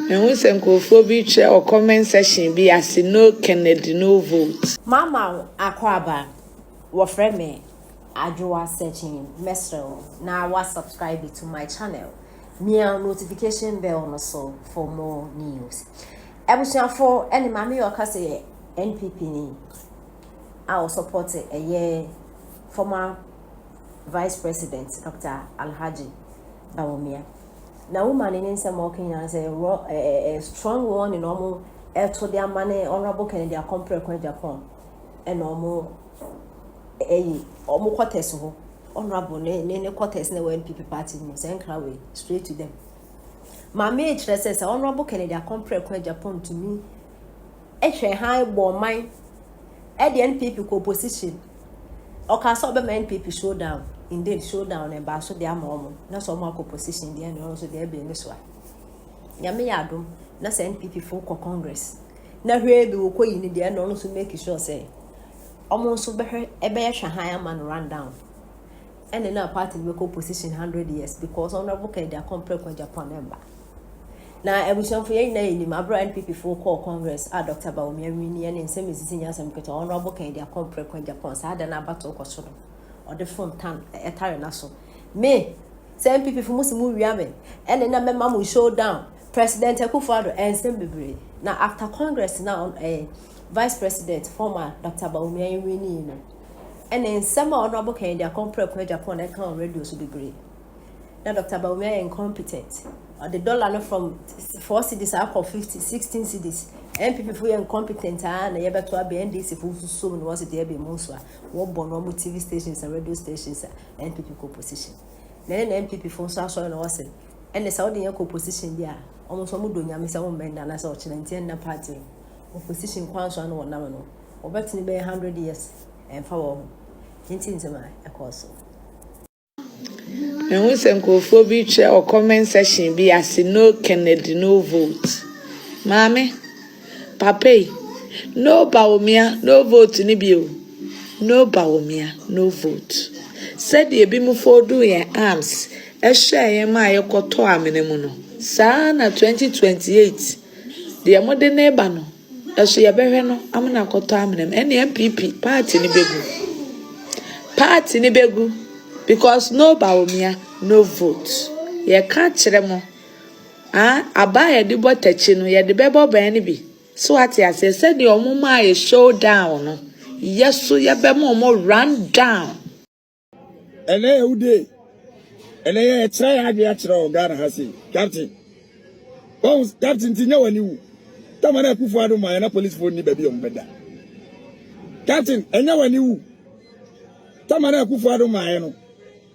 And we send Kofobi chair or comment section be as no Kennedy no vote. Mama Akwaba, what friend me, Ajua searching Mesro. Now was subscribe to my channel. Near notification bell also for more news. Ebusia for any mammy or case NPP ni. I will support a year former Vice President Dr. Alhaji Bawumia. Now, woman in some walking as a strong one in normal to their money, honorable Kennedy, a compare Japan, and normal a almost quarters honorable name quarters no NPP party news and crowd straight to them. My maid says honorable Kennedy, a compare Japan to me. A high born mine at the NPP co-position. Or can some NPP showdown. Indeed, showdown and bash their mom. Not so much opposition, the end also there being this one. Yami Adum, not NPP folk or Congress. Now, here be okay in the end also make sure say. Almost so better a bear Shahaya man run down. And in our party will opposition 100 years because honorable Kennedy compare with Japan member. Now, I wish for your name, my brother NPP folk or Congress, Dr. Bawumia, and same as seniors and get honorable Kennedy compare with Japan, so I had an battle question. Or the phone tan a taranaso. Me, same people from Muslim Yamen, and then a member will show down President Akufo-Addo and Sembibri. Now, after Congress, now a Vice President, former Dr. Bawumia winning. And then some honorable Kennedy compare with Japan and can reduce to be great. Now, Dr. Bawumia incompetent. Or the dollar from 4 cities up of 16 cities. And people who are incompetent and able to be NDC for so was it there be most what normal TV stations and radio stations and NPP co-position. Then NPP for social and was it. And the Saudi co-position there almost all doing Yamisa men and as such and party. Opposition quans on one number. Or better be 100 years and for hinting to my a course. And we send Kofobi chair or comment section be as no Kennedy no vote. Mammy. Papa, no Bawumia, no vote in the no Bawumia, no vote. Said the Abimu for doing arms, a share my koto aminemuno. Sana 2028. The modern neighbor no, as she a bereno, amana koto aminem, any MPP, party ni begu. Party ni begu, because no Bawumia, no vote. Ye can't remo. Abaya di botechino, ye the bebo banibi. So what I said your mama is showdown. Yes, so ya be more run down. And then day. And then try hard natural Ghana has it. Captain. Oh, Captain Tino and you. Tamana Akufo-Addo my police phone ni baby on better. Captain, and now and you. Tamana Akufo-Addo my no.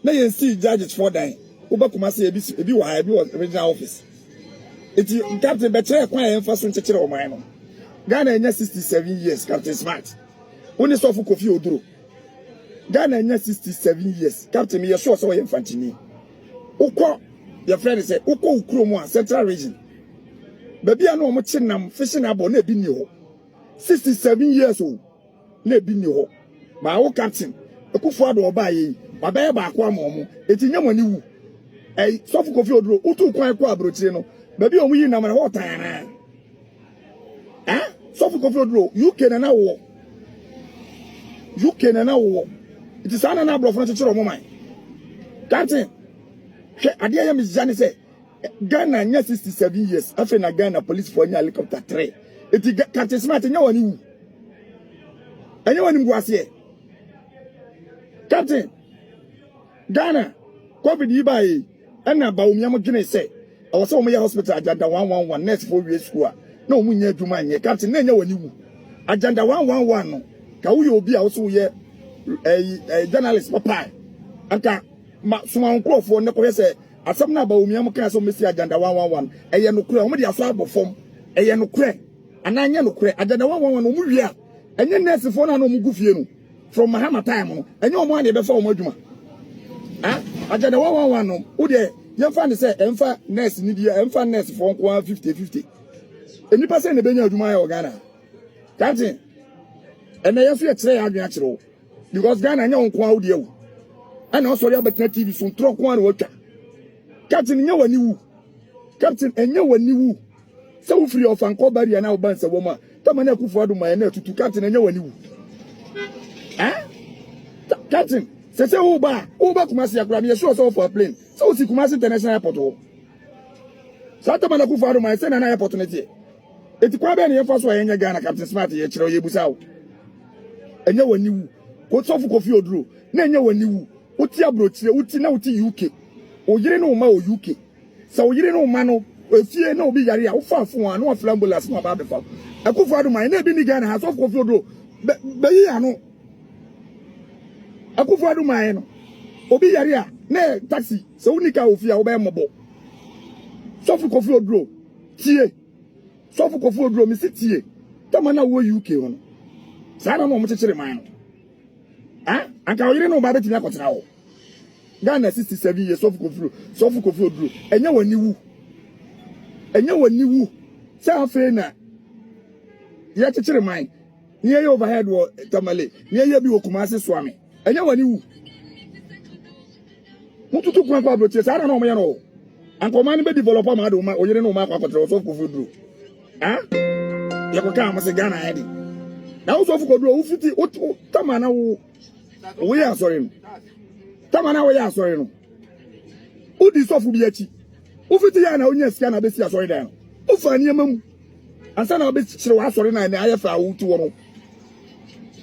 Now you see judges for dying. Uba Kumasi ebi was original office. It's Captain better quite emphasis on teacher of mine. Ghana has 67 years, Captain Smart. Only so for Kofi Oduro. Ghana has 67 years, Captain. Me sure so infantini. Uko, your friend said, Uko Ukromo, Central Region. Baby, I know much nam fishing about ne binyo. 67 years old, ne binyo. My old Captain, Akufo-Addo obaye, Babaya Bakwa Momo, Etinya Maniwu. Eh, so for Kofi Oduro, Utu Kwa Brochino. Baby, on we na what time. So for Kofi-Addo, you can now walk. You can now walk. It is an number of furniture of mine. Captain, I dear Miss Johnny say, Ghana near 67 years. After Ghana police for any helicopter 3. It is Captain Smart and no one knew. Anyone who was here. Captain, Ghana, COVID by and about Yamagine say, I was on my hospital agenda 111 next 4 years school. No, we need to mind. Captain, no one knew. Agenda 111. Can we be also here? A journalist, papa. Aka, someone call for no say, as some number of Yamakas on Missy Agenda 111. A yanukre, only a slab of form. A yanukre, and I yanukre, Agenda 111 Muria. And then there's the phone on Mugufiano from Mahama time. And your money before Mojuma. Ah, Agenda 111. Who there? You find the say, Emfa nurse, Nidia, Emfa nurse for 150-50. And you pass in the Benya of my organa. Captain, and I have to say, natural. Because Ghana, no one crowd you. And also, you have a TV from 1 water. Captain, no one knew. Captain, and no one knew. So free of and call barrier now bands a woman. Tamana Kufuadu my net to captain and you. Eh? Captain, say Uba Kumasi Grammy, sure so for a plane. So see Kumasi International Airport. Satamana Kufuadu my son and I opportunity. It's quite any first way in Ghana, Captain Smart, Yachro Yebusau. And you knew what so for you drew. Then you knew what your brooch, what you know to UK. Or you know my UK. So you know, Mano. If you know, be area, far from one, no flambo last month about the fall. I could find my name in Ghana has off of your door. But I know. I could find my Obi area, ne taxi, so Nika of your Obama. Suffolk of your draw. Tie. Suffolk of your draw, Mr. Tie. Tamana, where you came. Sana no much mine. Ah, I can't even know about it in a now. Ghana 67 years, Suffolk of your draw. And you knew. And you knew, Safena. Yet a chill mine. Near overhead war Tamale, near you Kumasi Swami. And you knew. What to Grandpa British, I don't know, man. And command me developer Maduma, or you don't know my papa was off of food. Ah? You come as a Ghana Eddie. Now, so for who 50, what Tamana, we are sorry. Tamana, we are sorry. Who is off Ubiachi? Ufitiana onye sika na besi asori dan. Ufa niamam. Ansa na besi chire wa asori na na ayefa wutu wo no.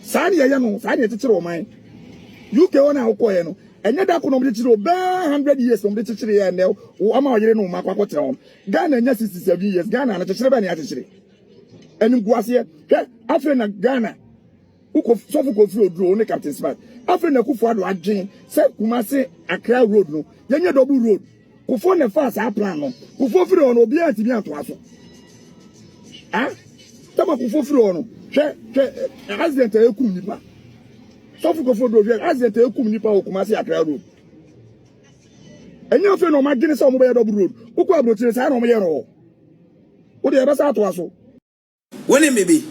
Sa ne ye no, sa ne chire wo man. UK wona akoye no. Enye da ko no mde chire o be 100 years no mde chire ye ne. O ama oyere no ma kwakọ chire wo. Ghana nya 67 years. Ghana na chire be ne ya chire. Eni guase hwe afre na Ghana. Uko sofu ko fi oduro ne Captain Smart. Afre na kufu ado adwen se Kumasi Accra road no. Yenye double road. Kufo ne fast a plan no. Kufo free on obi antimi anto aso. Ah? Tama kufo free on. Hwe accident e kum nipa. Sofu kufo do hwe accident e kum nipa o Kumasi Accra road. Enyo fe no ma gine se o mo be double road. Ukwa abrochire sa na o mo ye ro. Wo de e be sa ato aso. When maybe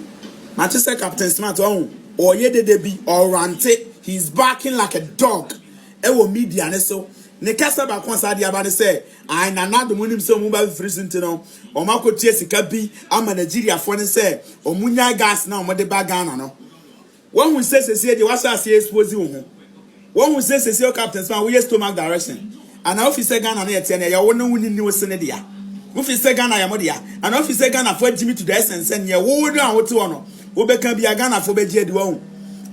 Manchester Captain Smart on or ye de be or rante, he's barking like a dog. Ewo media ne so ne kasa ba kon sa dia ba ne say ai na na do munim so mu ba freezing no o mako tie sika bi ama Nigeria fo ne say o munya gas na o mo de ba Ghana no one who says say the wasa say expose wo ho one who says say Captain Smart we stomach direction and now if say Ghana na yete ne ya wo no wuni ni wo se ne dia if say Ghana ya mo dia and now if say Ghana for Jimmy to the essence and ye wo do an wo te wo no wo be kan bia Ghana for be je di wo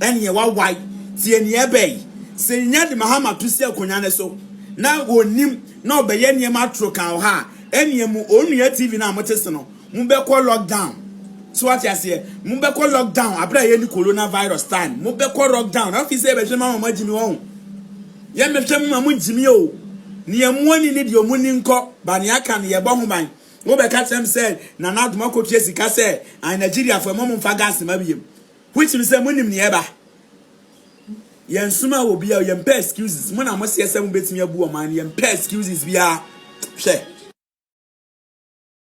en ye wa wai tie ne e be se nya de mahama to se akonya ne so na wonim na obeye niam atro kan ha eniem onua TV na amotese no mu be call lockdown so what you say mu be call lockdown abra ye ni coronavirus time mu be call lockdown na fi say be hwe mama magimi won ye me hwe mama magimi o niam woni ni de omuni nko ba ne aka ne ye bo ho ban wo be ka tem say na na duma ko tue sika say an Nigeria for mama mfa gas ma biem which means say munim ne eba yen suma wo bia yen excuses mo na mo se ese mo betimi abu o man yen excuses bia hwe